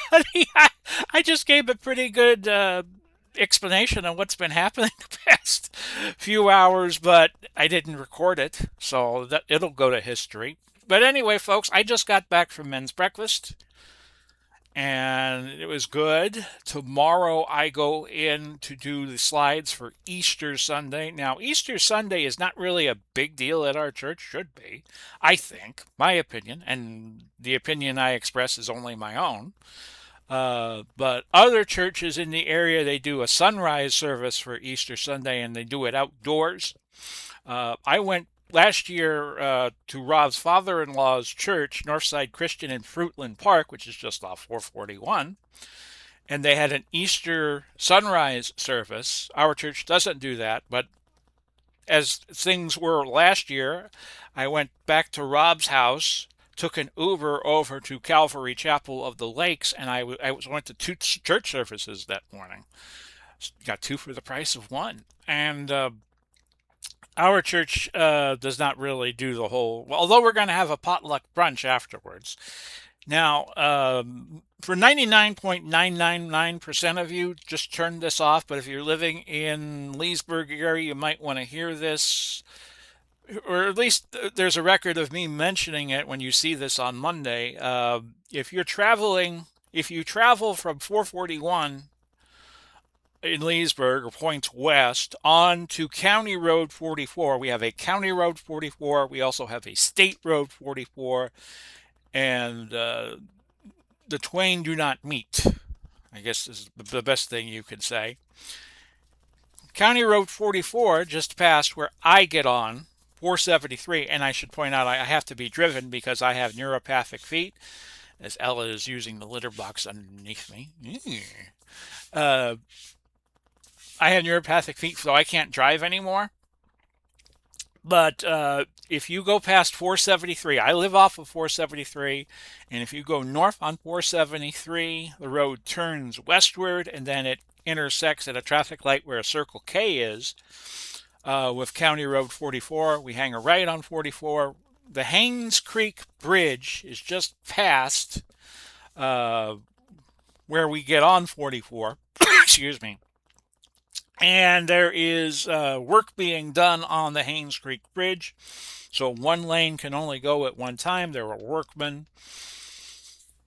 funny. I just gave a pretty good explanation on what's been happening the past few hours, but I didn't record it, so that it'll go to history. But anyway, folks, I just got back from men's breakfast and it was good. Tomorrow I go in to do the slides for Easter Sunday. Now, Easter Sunday is not really a big deal at our church, should be, I think, my opinion, and the opinion I express is only my own. But other churches in the area, they do a sunrise service for Easter Sunday and they do it outdoors. I went last year to Rob's father-in-law's church, Northside Christian in Fruitland Park, which is just off 441, and they had an Easter sunrise service. Our church doesn't do that, but as things were last year, I went back to Rob's house, took an Uber over to Calvary Chapel of the Lakes, and went to two church services that morning. Got two for the price of one. And our church does not really do the whole, well, although we're going to have a potluck brunch afterwards. Now, for 99.999% of you, just turn this off. But if you're living in Leesburg area, you might want to hear this, or at least there's a record of me mentioning it when you see this on Monday. If you're traveling, if you travel from 441 in Leesburg or points west on to County Road 44. We have a County Road 44. We also have a State Road 44. And the twain do not meet, I guess is the best thing you could say. County Road 44, just past where I get on, 473. And I should point out, I have to be driven because I have neuropathic feet, as Ella is using the litter box underneath me. Uh, I have neuropathic feet, so I can't drive anymore. But if you go past 473, I live off of 473, and if you go north on 473, the road turns westward, and then it intersects at a traffic light where a Circle K is with County Road 44. We hang a right on 44. The Haynes Creek Bridge is just past where we get on 44. Excuse me. And there is work being done on the Haynes Creek Bridge. So one lane can only go at one time. There are workmen.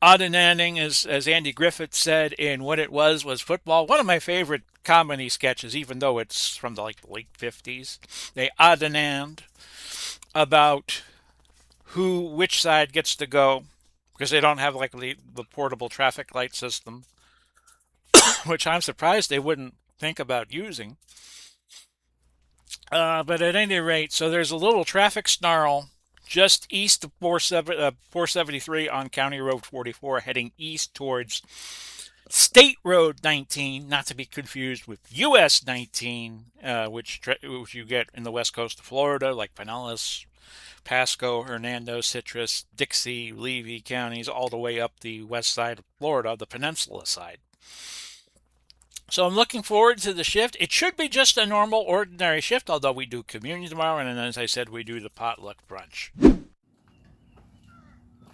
Odd and ending, as Andy Griffith said in What It Was Football. One of my favorite comedy sketches, even though it's from the late 50s. They odd and end about which side gets to go because they don't have the portable traffic light system, which I'm surprised they wouldn't think about using. But at any rate, so there's a little traffic snarl just east of 473 on County Road 44, heading east towards State Road 19, not to be confused with US 19, which you get in the west coast of Florida, like Pinellas, Pasco, Hernando, Citrus, Dixie, Levy counties, all the way up the west side of Florida, the peninsula side. So I'm looking forward to the shift. It should be just a normal, ordinary shift, although we do communion tomorrow, and then, as I said, we do the potluck brunch.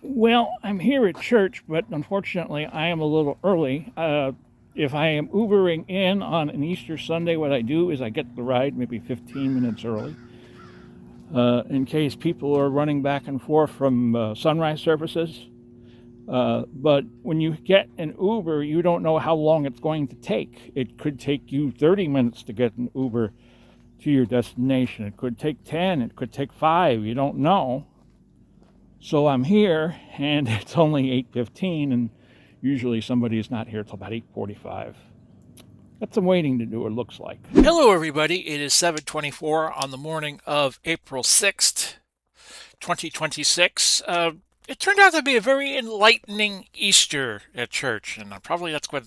Well, I'm here at church, but unfortunately, I am a little early. If I am Ubering in on an Easter Sunday, what I do is I get the ride maybe 15 minutes early, in case people are running back and forth from sunrise services. But when you get an Uber, you don't know how long it's going to take. It could take you 30 minutes to get an Uber to your destination. It could take 10, it could take 5, you don't know. So I'm here, and it's only 8:15, and usually somebody is not here till about 8:45. Got some waiting to do, it looks like. Hello, everybody. It is 7:24 on the morning of April 6th, 2026. It turned out to be a very enlightening Easter at church, and probably that's what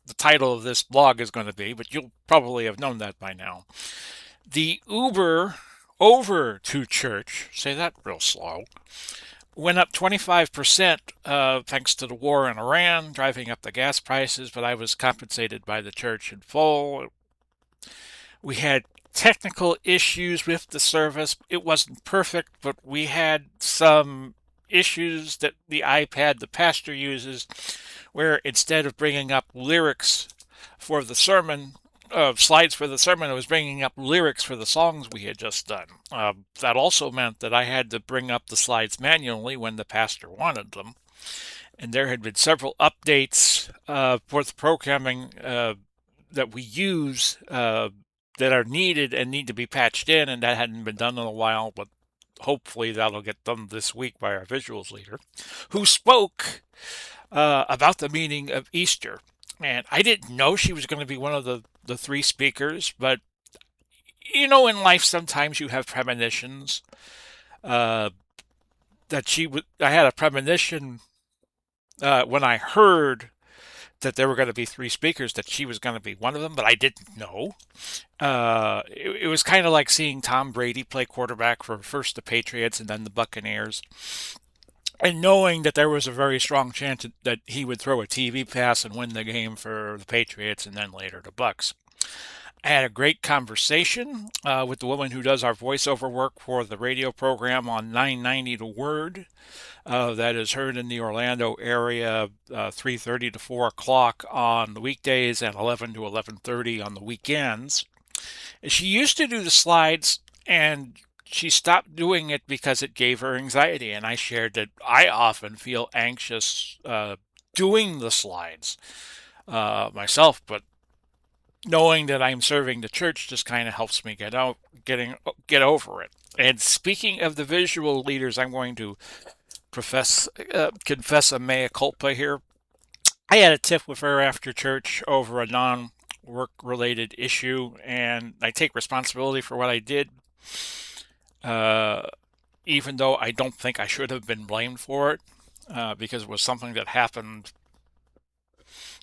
the title of this blog is going to be, but you'll probably have known that by now. The Uber over to church, say that real slow, went up 25% thanks to the war in Iran, driving up the gas prices, but I was compensated by the church in full. We had technical issues with the service. It wasn't perfect, but we had some issues that the iPad the pastor uses where instead of bringing up lyrics for the sermon, slides for the sermon, I was bringing up lyrics for the songs we had just done. That also meant that I had to bring up the slides manually when the pastor wanted them. And there had been several updates for the programming that we use that are needed and need to be patched in, and that hadn't been done in a while, but hopefully that'll get done this week by our visuals leader, who spoke about the meaning of Easter. And I didn't know she was going to be one of the three speakers, but in life sometimes you have premonitions. Uh, I had a premonition when I heard that there were going to be three speakers that she was going to be one of them, but I didn't know. It was kind of like seeing Tom Brady play quarterback for first the Patriots and then the Buccaneers, and knowing that there was a very strong chance that he would throw a TV pass and win the game for the Patriots and then later the Bucks. I had a great conversation with the woman who does our voiceover work for the radio program on 990 The Word. That is heard in the Orlando area, 3:30 to 4 o'clock on the weekdays and 11 to 11:30 on the weekends. She used to do the slides, and she stopped doing it because it gave her anxiety. And I shared that I often feel anxious doing the slides myself, but knowing that I'm serving the church just kind of helps me get over it. And speaking of the visual leaders, I'm going to confess a mea culpa here. I had a tiff with her after church over a non-work related issue, and I take responsibility for what I did, uh, even though I don't think I should have been blamed for it, because it was something that happened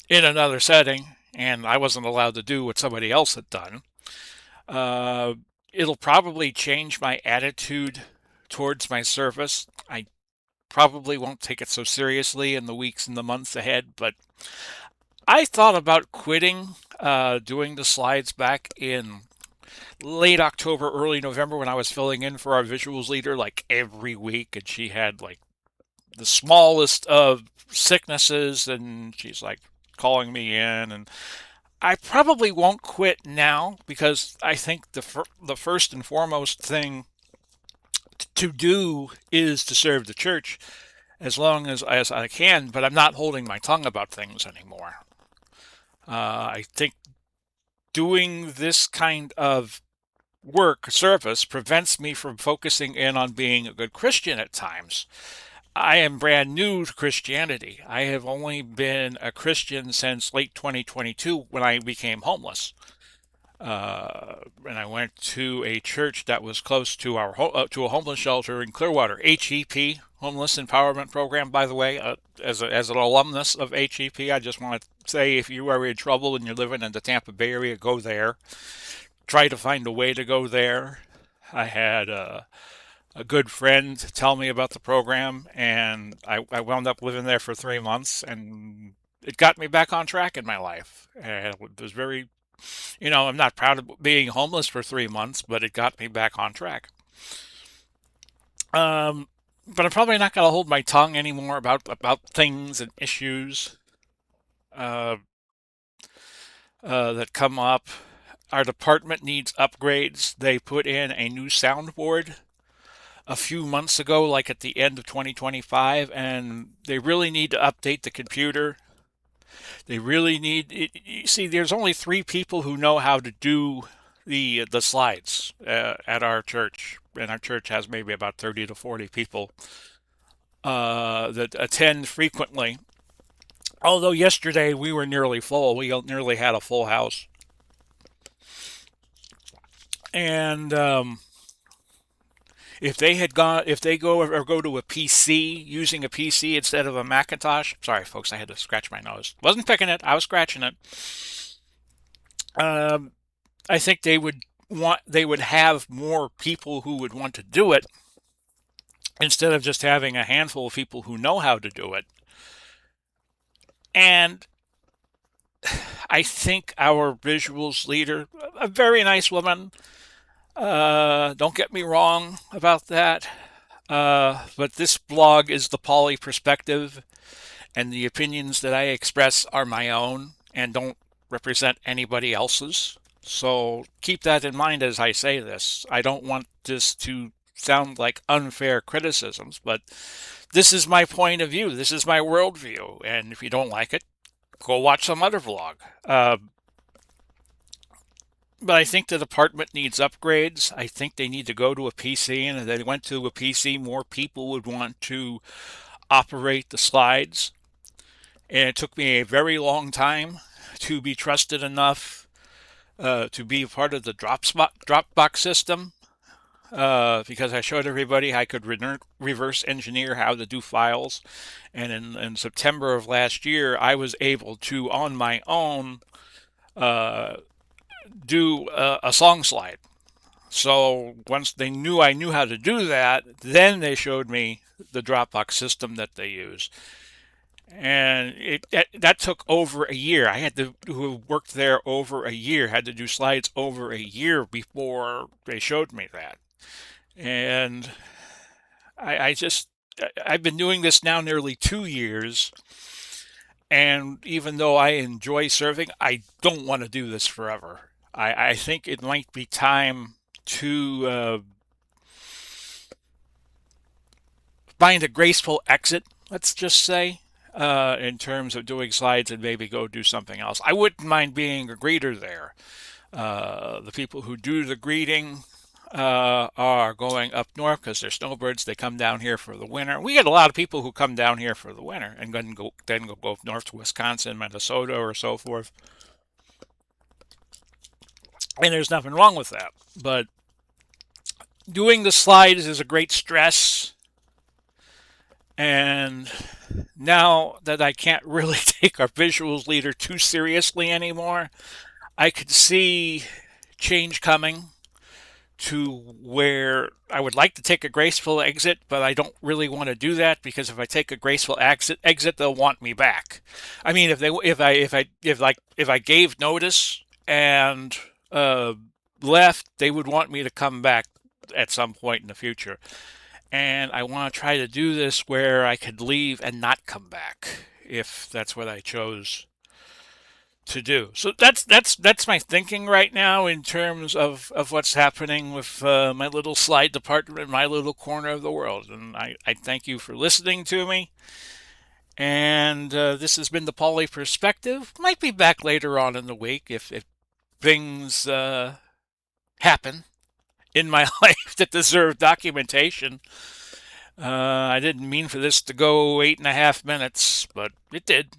in another setting, and I wasn't allowed to do what somebody else had done. Uh, it'll probably change my attitude towards my service. I probably won't take it so seriously in the weeks and the months ahead, but I thought about quitting doing the slides back in late October, early November when I was filling in for our visuals leader like every week, and she had like the smallest of sicknesses, and she's like calling me in, and I probably won't quit now because I think the first and foremost thing to do is to serve the church as long as I can, but I'm not holding my tongue about things anymore. I think doing this kind of work, service, prevents me from focusing in on being a good Christian at times. I am brand new to Christianity. I have only been a Christian since late 2022 when I became homeless. And I went to a church that was close to to a homeless shelter in Clearwater, HEP, Homeless Empowerment Program. By the way, as an alumnus of HEP, I just want to say if you are in trouble and you're living in the Tampa Bay area, go there. Try to find a way to go there. I had a good friend tell me about the program, and I wound up living there for 3 months, and it got me back on track in my life. And it was very I'm not proud of being homeless for 3 months, but it got me back on track. Um, but I'm probably not going to hold my tongue anymore about things and issues uh, that come up. Our department needs upgrades. They put in a new soundboard a few months ago, like at the end of 2025, and they really need to update the computer. They really need it. You see, there's only three people who know how to do the slides at our church, and our church has maybe about 30 to 40 people that attend frequently. Although yesterday we were nearly full, we nearly had a full house, and if they go to a PC using a PC instead of a Macintosh. Sorry, folks, I had to scratch my nose. Wasn't picking it, I was scratching it. Um, I think they would have more people who would want to do it instead of just having a handful of people who know how to do it. And I think our visuals leader, a very nice woman, don't get me wrong about that. But this blog is the Pauly Perspective, and the opinions that I express are my own and don't represent anybody else's. So keep that in mind as I say this. I don't want this to sound like unfair criticisms, but this is my point of view. This is my worldview. And if you don't like it, go watch some other vlog. But I think the department needs upgrades. I think they need to go to a PC, and if they went to a PC, more people would want to operate the slides. And it took me a very long time to be trusted enough to be part of the Dropbox system because I showed everybody I could reverse engineer how to do files. And in September of last year, I was able to, on my own, uh, do a song slide. So once they knew I knew how to do that, then they showed me the Dropbox system that they use. And that took over a year. I had to who worked there over a year, had to do slides over a year before they showed me that. And I just I've been doing this now nearly 2 years, and even though I enjoy serving, I don't want to do this forever. I think it might be time to find a graceful exit, let's just say, in terms of doing slides and maybe go do something else. I wouldn't mind being a greeter there. The people who do the greeting are going up north because they're snowbirds. They come down here for the winter. We get a lot of people who come down here for the winter and then go north to Wisconsin, Minnesota, or so forth. And there's nothing wrong with that. But doing the slides is a great stress. And now that I can't really take our visuals leader too seriously anymore, I could see change coming to where I would like to take a graceful exit, but I don't really want to do that because if I take a graceful exit, they'll want me back. I mean, if I gave notice and uh, left, they would want me to come back at some point in the future. And I want to try to do this where I could leave and not come back if that's what I chose to do. So that's my thinking right now in terms of what's happening with my little slide department in my little corner of the world. And I thank you for listening to me. And this has been the Pauly Perspective. Might be back later on in the week if things happen in my life that deserve documentation. I didn't mean for this to go 8.5 minutes, but it did.